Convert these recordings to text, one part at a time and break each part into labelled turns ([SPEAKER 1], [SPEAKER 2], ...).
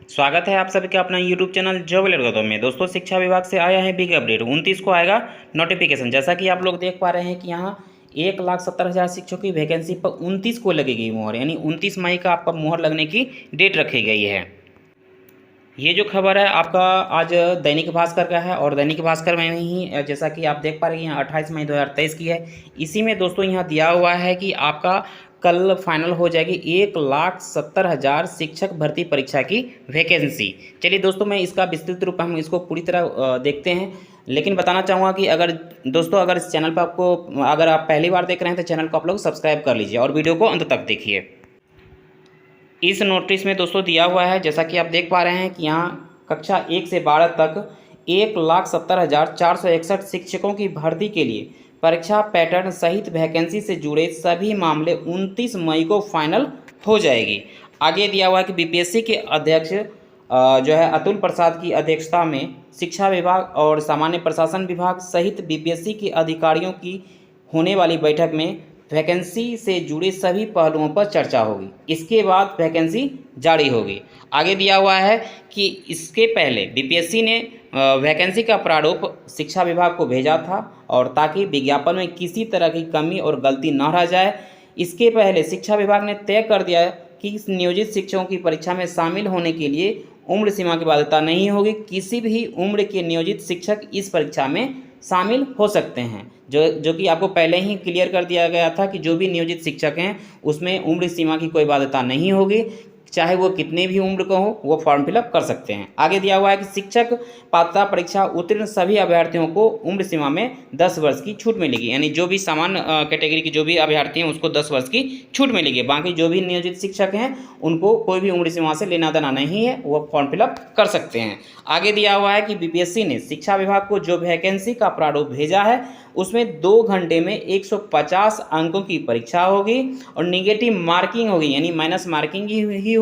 [SPEAKER 1] स्वागत है आप सभी का अपना YouTube चैनल जॉब अलगोरिथम में। दोस्तों, शिक्षा विभाग से आया है बिग अपडेट। 29 को आएगा नोटिफिकेशन। जैसा कि आप लोग देख पा रहे हैं कि यहाँ 1,70,000 शिक्षकों की वैकेंसी पर 29 को लगेगी मोहर, यानी 29 मई का आपका मोहर लगने की डेट रखी गई है। ये जो खबर है आपका आज दैनिक भास्कर का है और दैनिक भास्कर में ही जैसा कि आप देख पा रहे हैं यहाँ 28 मई 2023 की है। इसी में दोस्तों यहाँ दिया हुआ है कि आपका कल फाइनल हो जाएगी 1,70,000 शिक्षक भर्ती परीक्षा की वैकेंसी। चलिए दोस्तों, मैं इसका विस्तृत रूप हम इसको पूरी तरह देखते हैं, लेकिन बताना चाहूँगा कि अगर इस चैनल पर अगर आप पहली बार देख रहे हैं तो चैनल को आप लोग सब्सक्राइब कर लीजिए और वीडियो को अंत तक देखिए। इस नोटिस में दोस्तों दिया हुआ है, जैसा कि आप देख पा रहे हैं कि यहाँ कक्षा 1 से 12 तक 1,70,461 शिक्षकों की भर्ती के लिए परीक्षा पैटर्न सहित वैकेंसी से जुड़े सभी मामले 29 मई को फाइनल हो जाएगी। आगे दिया हुआ है कि बीपीएससी के अध्यक्ष जो है अतुल प्रसाद की अध्यक्षता में शिक्षा विभाग और सामान्य प्रशासन विभाग सहित बीपीएससी के अधिकारियों की होने वाली बैठक में वैकेंसी से जुड़े सभी पहलुओं पर चर्चा होगी। इसके बाद वैकेंसी जारी होगी। आगे दिया हुआ है कि इसके पहले बीपीएससी ने वैकेंसी का प्रारूप शिक्षा विभाग को भेजा था और ताकि विज्ञापन में किसी तरह की कमी और गलती न रह जाए। इसके पहले शिक्षा विभाग ने तय कर दिया कि नियोजित शिक्षकों की परीक्षा में शामिल होने के लिए उम्र सीमा की बाध्यता नहीं होगी। किसी भी उम्र के नियोजित शिक्षक इस परीक्षा में शामिल हो सकते हैं, जो कि आपको पहले ही क्लियर कर दिया गया था कि जो भी नियोजित शिक्षक हैं उसमें उम्र सीमा की कोई बाध्यता नहीं होगी, चाहे वो कितने भी उम्र का हो वो फॉर्म फिलअप कर सकते हैं। आगे दिया हुआ है कि शिक्षक पात्रता परीक्षा उत्तीर्ण सभी अभ्यर्थियों को उम्र सीमा में 10 वर्ष की छूट मिलेगी, यानी जो भी सामान्य कैटेगरी के जो भी अभ्यर्थी हैं उसको 10 वर्ष की छूट मिलेगी। बाकी जो भी नियोजित शिक्षक हैं उनको कोई भी उम्र सीमा से लेना देना नहीं है, वो फॉर्म फिलअप कर सकते हैं। आगे दिया हुआ है कि बीपीएससी ने शिक्षा विभाग को जो वैकेंसी का प्रारूप भेजा है उसमें 2 घंटे में 150 अंकों की परीक्षा होगी और निगेटिव मार्किंग होगी, यानी माइनस मार्किंग ही होगी।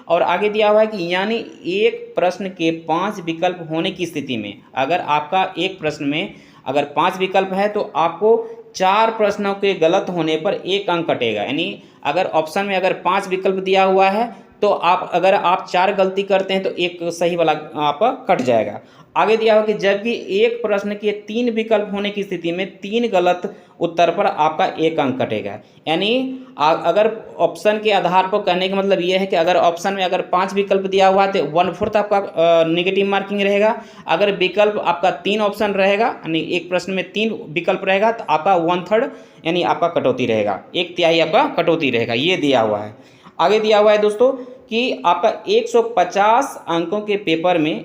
[SPEAKER 1] और आगे दिया हुआ है कि यानी एक प्रश्न के 5 विकल्प होने की स्थिति में अगर आपका एक प्रश्न में अगर 5 विकल्प है तो आपको 4 प्रश्नों के गलत होने पर 1 अंक कटेगा। यानी अगर ऑप्शन में अगर 5 विकल्प दिया हुआ है तो अगर आप 4 गलती करते हैं तो 1 सही वाला आपका कट जाएगा। आगे दिया हुआ कि जबकि एक प्रश्न के 3 विकल्प होने की स्थिति में 3 गलत उत्तर पर आपका 1 अंक कटेगा। यानी अगर ऑप्शन के आधार पर कहने का मतलब ये है कि अगर ऑप्शन में अगर 5 विकल्प दिया हुआ है तो 1/4 आपका नेगेटिव मार्किंग रहेगा। अगर विकल्प आपका 3 ऑप्शन रहेगा, यानी एक प्रश्न में 3 विकल्प रहेगा तो आपका 1/3 यानी आपका कटौती रहेगा, 1/3 आपका कटौती रहेगा। ये दिया हुआ है। आगे दिया हुआ है दोस्तों कि आपका 150 अंकों के पेपर में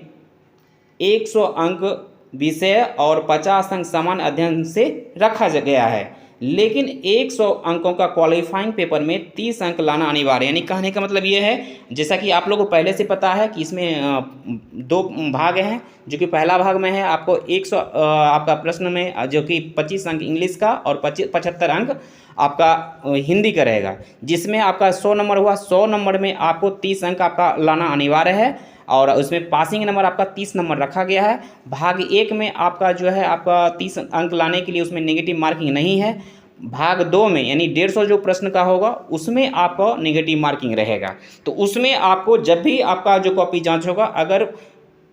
[SPEAKER 1] 100 अंक विषय और 50 अंक सामान्य अध्ययन से रखा गया है, लेकिन 100 अंकों का क्वालिफाइंग पेपर में 30 अंक लाना अनिवार्य। यानी कहने का मतलब ये है, जैसा कि आप लोगों को पहले से पता है कि इसमें 2 भाग हैं, जो कि पहला भाग में है आपको 100 आपका प्रश्न में जो कि 25 अंक इंग्लिश का और 75 अंक आपका हिंदी का रहेगा, जिसमें आपका 100 नंबर हुआ। 100 नंबर में आपको 30 अंक आपका लाना अनिवार्य है और उसमें पासिंग नंबर आपका 30 नंबर रखा गया है। भाग 1 में आपका जो है आपका 30 अंक लाने के लिए उसमें नेगेटिव मार्किंग नहीं है। भाग 2 में यानी 150 जो प्रश्न का होगा उसमें आपको नेगेटिव मार्किंग रहेगा। तो उसमें आपको जब भी आपका जो कॉपी जांच होगा, अगर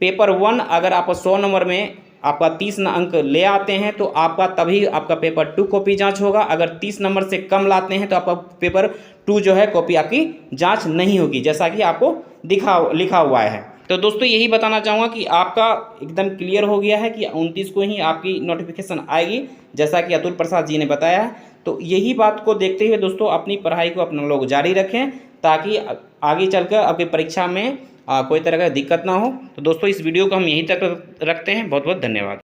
[SPEAKER 1] पेपर 1 अगर आप 100 नंबर में आपका 30 अंक ले आते हैं तो आपका तभी आपका पेपर 2 कॉपी जांच होगा। अगर 30 नंबर से कम लाते हैं तो आपका पेपर 2 जो है कॉपी आपकी जांच नहीं होगी, जैसा कि आपको लिखा हुआ है। तो दोस्तों, यही बताना चाहूँगा कि आपका एकदम क्लियर हो गया है कि 29 को ही आपकी नोटिफिकेशन आएगी, जैसा कि अतुल प्रसाद जी ने बताया है। तो यही बात को देखते हुए दोस्तों अपनी पढ़ाई को अपना लोग जारी रखें, ताकि आगे चलकर आपकी परीक्षा में कोई तरह का दिक्कत ना हो। तो दोस्तों, इस वीडियो को हम यहीं तक रखते हैं। बहुत बहुत धन्यवाद।